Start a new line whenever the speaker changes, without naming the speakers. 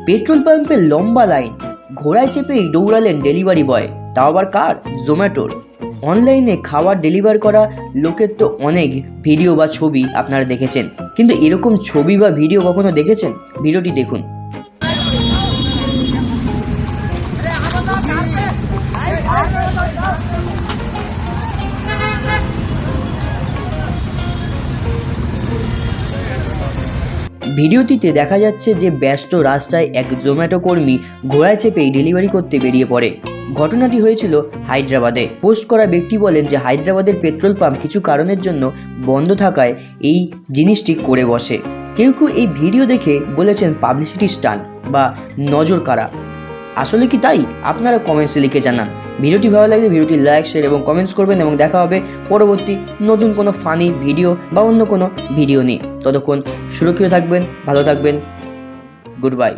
Petrol পাম্পে লম্বা line, ঘোড়ায় চেপেই দৌড়ালেন ডেলিভারি বয়, তাও আবার কার? জোম্যাটোর। অনলাইনে খাবার ডেলিভার করা লোকের তো অনেক ভিডিও বা ছবি আপনারা দেখেছেন, কিন্তু এরকম ছবি বা ভিডিও কখনো দেখেছেন? ভিডিওটি দেখুন। ভিডিওটিতে দেখা যাচ্ছে যে ব্যস্ত রাস্তায় এক জোম্যাটো কর্মী ঘোড়ায় চেপেই ডেলিভারি করতে বেরিয়ে পড়ে। ঘটনাটি হয়েছিল হায়দ্রাবাদে। পোস্ট করা ব্যক্তি বলেন যে হায়দ্রাবাদের পেট্রোল পাম্প কিছু কারণের জন্য বন্ধ থাকায় এই জিনিসটি করে বসে। কেউ কেউ এই ভিডিও দেখে বলেছেন পাবলিসিটি স্টান্ট বা নজর কাড়া। আসলে কি তাই? আপনারা কমেন্টসে লিখে জানান। ভিডিওটি ভালো লাগলে ভিডিওটি লাইক, শেয়ার এবং কমেন্টস করবেন, এবং দেখা হবে পরবর্তী নতুন কোনো ফানি ভিডিও বা অন্য কোনো ভিডিও নিয়ে। ততক্ষণ সুরক্ষিত থাকবেন, ভালো থাকবেন। Good bye.